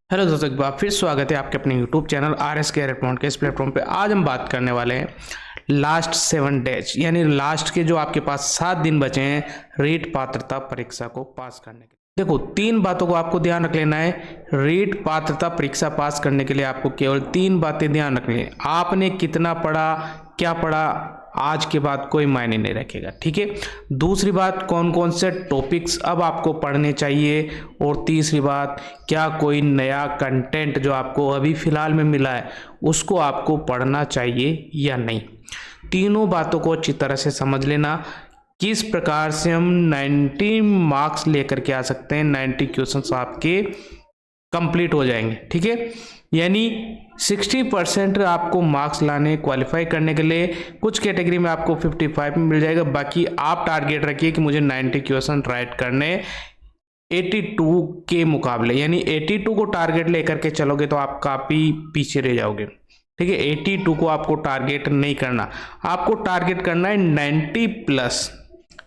Hello दोस्तों, एक बार फिर स्वागत है आपके अपने YouTube channel RS career point के इस प्लेटफॉर्म पे। आज हम बात करने वाले हैं लास्ट 7 डेज, यानी लास्ट के जो आपके पास 7 दिन बचे हैं रीट पात्रता परीक्षा को पास करने के लिए। देखो, 3 बातों को आपको ध्यान रख लेना है। रीट पात्रता परीक्षा पास करने के लिए आपको केवल 3 बातें ध्यान रखनी है। आपने कितना पढ़ा, क्या पढ़ा, आज के बाद कोई मायने नहीं रखेगा, ठीक है। दूसरी बात, कौन कौन से टॉपिक्स अब आपको पढ़ने चाहिए। और तीसरी बात, क्या कोई नया कंटेंट जो आपको अभी फिलहाल में मिला है उसको आपको पढ़ना चाहिए या नहीं। तीनों बातों को अच्छी तरह से समझ लेना। किस प्रकार से हम 90 मार्क्स लेकर के आ सकते हैं, 90 क्वेश्चंस आपके कंप्लीट हो जाएंगे, ठीक है। यानी 60% आपको मार्क्स लाने क्वालिफाई करने के लिए। कुछ कैटेगरी में आपको 55 में मिल जाएगा। बाकी आप टारगेट रखिए कि मुझे 90 क्वेश्चन राइट करने 82 के मुकाबले, यानी 82 को टारगेट लेकर के चलोगे तो आप काफ़ी पीछे रह जाओगे, ठीक है। 82 को आपको टारगेट नहीं करना, आपको टारगेट करना है 90 प्लस,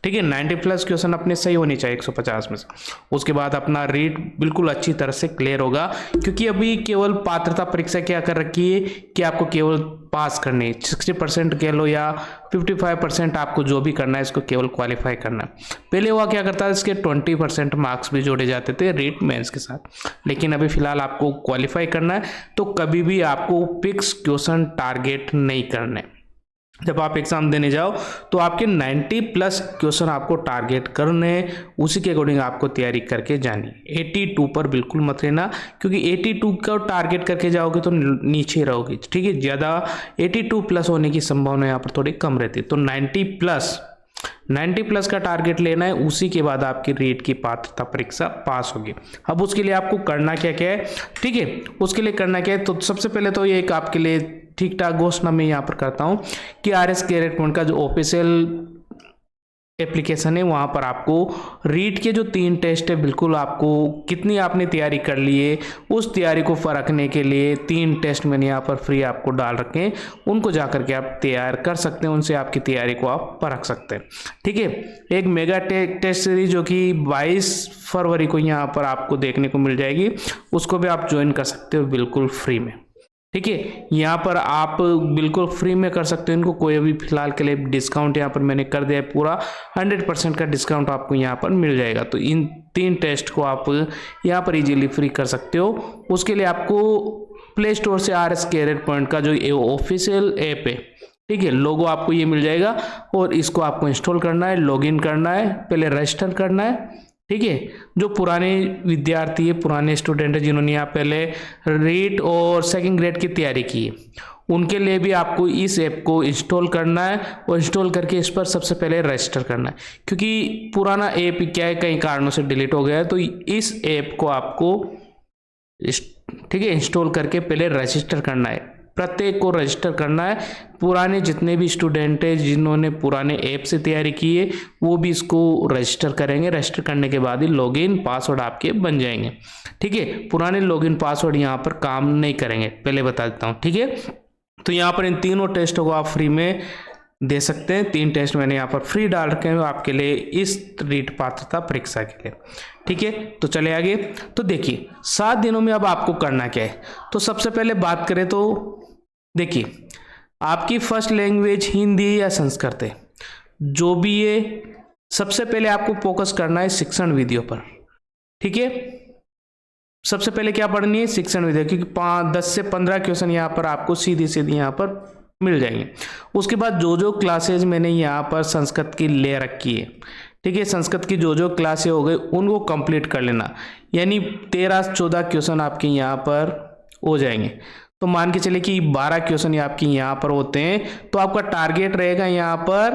ठीक है। 90 प्लस क्वेश्चन अपने सही होनी चाहिए 150 में से। उसके बाद अपना रीट बिल्कुल अच्छी तरह से क्लियर होगा, क्योंकि अभी केवल पात्रता परीक्षा क्या कर रखी है कि आपको केवल पास करनी है। 60% कह लो या 55% आपको जो भी करना है इसको केवल क्वालिफाई करना है। पहले हुआ क्या करता है, इसके 20% मार्क्स भी जोड़े जाते थे रीट मेंस के साथ, लेकिन अभी फिलहाल आपको क्वालिफाई करना है तो कभी भी आपको फिक्स क्वेश्चन टारगेट नहीं करने। जब आप एग्जाम देने जाओ तो आपके 90 प्लस क्वेश्चन आपको टारगेट करने हैं, उसी के अकॉर्डिंग आपको तैयारी करके जानी। 82 पर बिल्कुल मत रहना, क्योंकि 82 का टारगेट करके जाओगे तो नीचे रहोगे, ठीक है। ज़्यादा 82 प्लस होने की संभावना यहाँ पर थोड़ी कम रहती है। तो 90 प्लस का टारगेट लेना है, उसी के बाद आपकी रीट की पात्रता परीक्षा पास होगी। अब उसके लिए आपको करना क्या क्या है, ठीक है। उसके लिए करना क्या है, तो सबसे पहले तो ये एक आपके लिए ठीक ठाक घोषणा मैं यहाँ पर करता हूँ कि RS कैरियर पॉइंट का जो ऑफिशियल एप्लीकेशन है वहाँ पर आपको रीट के जो 3 टेस्ट है, बिल्कुल आपको कितनी आपने तैयारी कर ली है उस तैयारी को परखने के लिए 3 टेस्ट मैंने यहाँ पर फ्री आपको डाल रखे हैं। उनको जा करके आप तैयार कर सकते हैं, उनसे आपकी तैयारी को आप परख सकते हैं, ठीक है। एक मेगा टेस्ट सीरीज जो कि 22 फरवरी को यहाँ पर आपको देखने को मिल जाएगी, उसको भी आप ज्वाइन कर सकते हो बिल्कुल फ्री में, ठीक है। यहाँ पर आप बिल्कुल फ्री में कर सकते हो इनको। कोई अभी फिलहाल के लिए डिस्काउंट यहाँ पर मैंने कर दिया है, पूरा 100% का डिस्काउंट आपको यहाँ पर मिल जाएगा। तो इन 3 टेस्ट को आप यहाँ पर इजीली फ्री कर सकते हो। उसके लिए आपको प्ले स्टोर से RS कैरियर पॉइंट का जो ऑफिशियल ऐप है, ठीक है, लोगो आपको ये मिल जाएगा और इसको आपको इंस्टॉल करना है, लॉगिन करना है, पहले रजिस्टर करना है, ठीक है। जो पुराने विद्यार्थी है, पुराने स्टूडेंट है जिन्होंने यहाँ पहले रीट और सेकंड ग्रेड की तैयारी की है, उनके लिए भी आपको इस ऐप को इंस्टॉल करना है और इंस्टॉल करके इस पर सबसे पहले रजिस्टर करना है, क्योंकि पुराना ऐप क्या है कई कारणों से डिलीट हो गया है। तो इस ऐप को आपको, ठीक है, इंस्टॉल करके पहले रजिस्टर करना है, प्रत्येक को रजिस्टर करना है। पुराने जितने भी स्टूडेंट हैं जिन्होंने पुराने ऐप से तैयारी की है वो भी इसको रजिस्टर करेंगे। रजिस्टर करने के बाद ही लॉगिन पासवर्ड आपके बन जाएंगे, ठीक है। पुराने लॉगिन पासवर्ड यहाँ पर काम नहीं करेंगे, पहले बता देता हूँ, ठीक है। तो यहाँ पर इन तीनों टेस्टों को आप फ्री में दे सकते हैं। 3 टेस्ट मैंने यहाँ पर फ्री डाल रखे हैं आपके लिए इस रीट पात्रता परीक्षा के लिए, ठीक है। तो चले आगे। तो देखिए 7 दिनों में अब आपको करना क्या है। तो सबसे पहले बात करें तो देखिए, आपकी फर्स्ट लैंग्वेज हिंदी या संस्कृत है, जो भी है सबसे पहले आपको फोकस करना है शिक्षण विधियों पर, ठीक है। सबसे पहले क्या पढ़नी है, शिक्षण विधियों, क्योंकि 10 से 15 क्वेश्चन यहाँ पर आपको सीधी सीधी यहाँ पर मिल जाएंगे। उसके बाद जो क्लासेज मैंने यहाँ पर संस्कृत की ले रखी है, ठीक है, संस्कृत की जो क्लासेज हो गई उनको कंप्लीट कर लेना, यानी 13-14 क्वेश्चन आपके यहाँ पर हो जाएंगे। तो मान के चले कि 12 क्वेश्चन आपके यहाँ पर होते हैं, तो आपका टारगेट रहेगा यहाँ पर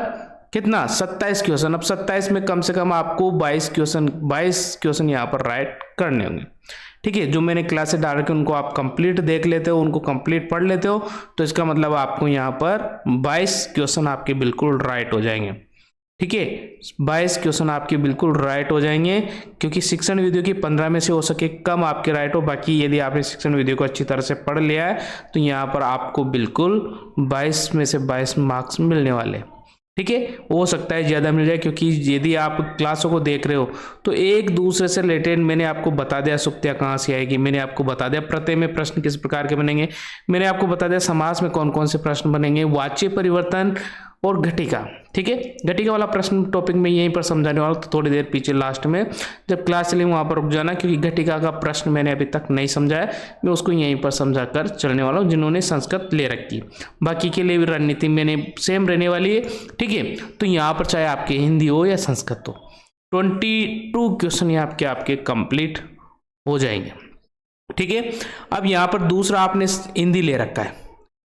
कितना, 27 क्वेश्चन। अब 27 में कम से कम आपको 22 क्वेश्चन यहाँ पर राइट करने होंगे, ठीक है। जो मैंने क्लासेस डाल के उनको आप कंप्लीट देख लेते हो, उनको कंप्लीट पढ़ लेते हो, तो इसका मतलब आपको यहाँ पर 22 क्वेश्चन आपके बिल्कुल राइट हो जाएंगे, ठीक है। 22 क्वेश्चन आपके बिल्कुल राइट हो जाएंगे, क्योंकि शिक्षण विधियों की 15 में से हो सके कम आपके राइट हो। बाकी यदि आपने शिक्षण विधियों को अच्छी तरह से पढ़ लिया है तो यहाँ पर आपको बिल्कुल 22 में से 22 मार्क्स मिलने वाले, ठीक है, हो सकता है ज़्यादा मिल जाए, क्योंकि यदि आप क्लासों को देख रहे हो तो एक दूसरे से रिलेटेड मैंने आपको बता दिया सुक्तियाँ कहाँ से आएगी, मैंने आपको बता दिया प्रत्यय में प्रश्न किस प्रकार के बनेंगे, मैंने आपको बता दिया समास में कौन कौन से प्रश्न बनेंगे, वाच्य परिवर्तन और घटिका। ठीक है, घटिका वाला प्रश्न टॉपिक में यहीं पर समझाने वाला हूँ, तो थोड़ी देर पीछे लास्ट में जब क्लास चलेगी वहाँ पर रुक जाना, क्योंकि घटिका का प्रश्न मैंने अभी तक नहीं समझाया, मैं उसको यहीं पर समझा कर चलने वाला हूँ जिन्होंने संस्कृत ले रखी। बाकी के लिए भी रणनीति मैंने सेम रहने वाली है। ठीक है, तो यहाँ पर चाहे आपके हिंदी हो या संस्कृत हो, 22 क्वेश्चन यहाँ आपके कंप्लीट हो जाएंगे। ठीक है, अब यहाँ पर दूसरा आपने हिंदी ले रखा है।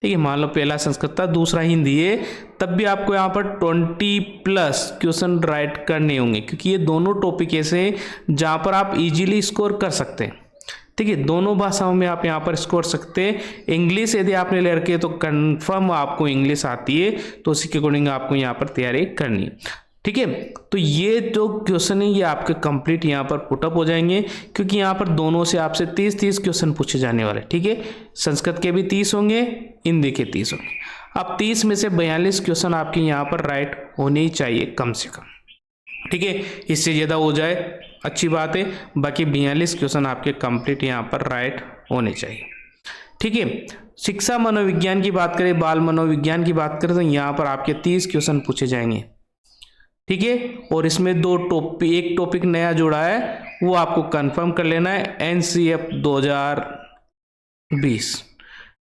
ठीक है, मान लो पहला संस्कृत था, दूसरा हिंदी है, तब भी आपको यहाँ पर 20+ क्वेश्चन राइट करने होंगे, क्योंकि ये दोनों टॉपिक ऐसे हैं जहाँ पर आप इजीली स्कोर कर सकते हैं। ठीक है, दोनों भाषाओं में आप यहाँ पर स्कोर सकते हैं। इंग्लिश यदि आपने ले रखी है तो कंफर्म आपको इंग्लिश आती है, तो उसी के अकॉर्डिंग आपको यहाँ पर तैयारी करनी है। ठीक है, तो ये जो क्वेश्चन है ये आपके कंप्लीट यहाँ पर पुटअप हो जाएंगे, क्योंकि यहाँ पर दोनों से आपसे 30 क्वेश्चन पूछे जाने वाले। ठीक है, संस्कृत के भी 30 होंगे, हिंदी के 30 होंगे। अब 30 में से 42 क्वेश्चन आपके यहाँ पर राइट होने ही चाहिए कम से कम। ठीक है, इससे ज़्यादा हो जाए अच्छी बात है, बाकी 42 क्वेश्चन आपके कंप्लीट यहाँ पर राइट होने चाहिए। ठीक है, शिक्षा मनोविज्ञान की बात करें, बाल मनोविज्ञान की बात करें, तो यहाँ पर आपके 30 क्वेश्चन पूछे जाएंगे। ठीक है, और इसमें एक टॉपिक नया जुड़ा है, वो आपको कंफर्म कर लेना है, NCF 2020।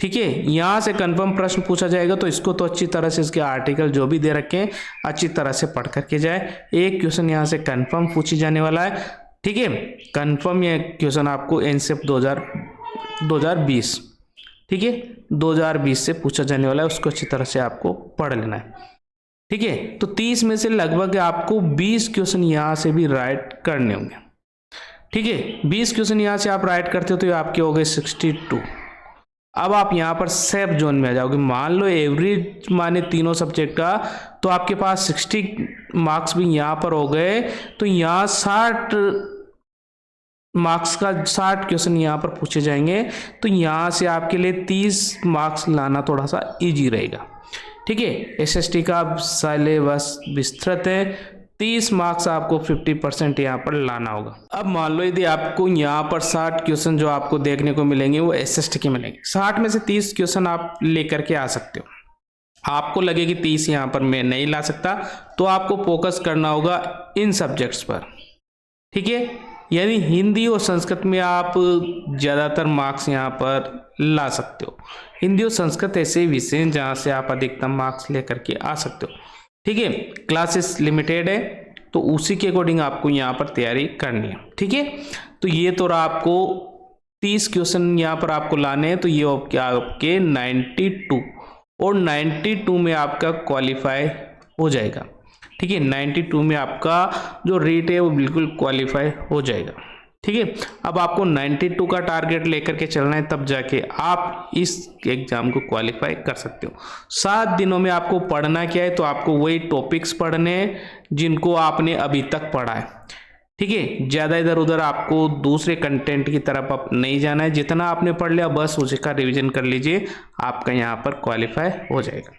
ठीक है, यहाँ से कंफर्म प्रश्न पूछा जाएगा, तो इसको तो अच्छी तरह से इसके आर्टिकल जो भी दे रखे हैं अच्छी तरह से पढ़ करके जाए। एक क्वेश्चन यहाँ से कंफर्म पूछी जाने वाला है। ठीक है, कंफर्म ये क्वेश्चन आपको NCF 2020, ठीक है, 2020 से पूछा जाने वाला है, उसको अच्छी तरह से आपको पढ़ लेना है। ठीक है, तो 30 में से लगभग आपको 20 क्वेश्चन यहाँ से भी राइट करने होंगे। ठीक है, 20 क्वेश्चन यहाँ से आप राइट करते हो तो ये आपके हो गए 62। अब आप यहाँ पर सेफ जोन में आ जाओगे। मान लो एवरेज माने तीनों सब्जेक्ट का, तो आपके पास 60 मार्क्स भी यहाँ पर हो गए, तो यहाँ 60 मार्क्स का 60 क्वेश्चन यहाँ पर पूछे जाएंगे, तो यहाँ से आपके लिए 30 मार्क्स लाना थोड़ा सा ईजी रहेगा। ठीक है, SST का सिलेबस विस्तृत है, 30 मार्क्स आपको 50% यहाँ पर लाना होगा। अब मान लो यदि आपको यहाँ पर 60 क्वेश्चन जो आपको देखने को मिलेंगे वो SST के मिलेंगे, 60 में से 30 क्वेश्चन आप लेकर के आ सकते हो। आपको लगे कि 30 यहाँ पर मैं नहीं ला सकता, तो आपको फोकस करना होगा इन सब्जेक्ट्स पर। ठीक है, यानी हिंदी और संस्कृत में आप ज़्यादातर मार्क्स यहाँ पर ला सकते हो। हिंदी और संस्कृत ऐसे विषय हैं जहाँ से आप अधिकतम मार्क्स लेकर के आ सकते हो। ठीक है, क्लासेस लिमिटेड है, तो उसी के अकॉर्डिंग आपको यहाँ पर तैयारी करनी है। ठीक है, तो ये तो आपको 30 क्वेश्चन यहाँ पर आपको लाने हैं, तो ये आपके 92 और 92 में आपका क्वालिफाई हो जाएगा। ठीक है, 92 में आपका जो रेट है वो बिल्कुल क्वालिफाई हो जाएगा। ठीक है, अब आपको 92 का टारगेट लेकर के चलना है, तब जाके आप इस एग्जाम को क्वालिफाई कर सकते हो। 7 दिनों में आपको पढ़ना क्या है, तो आपको वही टॉपिक्स पढ़ने हैं जिनको आपने अभी तक पढ़ा है। ठीक है, ज़्यादा इधर उधर आपको दूसरे कंटेंट की तरफ आप नहीं जाना है, जितना आपने पढ़ लिया बस उसी का रिवीजन कर लीजिए, आपका यहाँ पर क्वालिफाई हो जाएगा।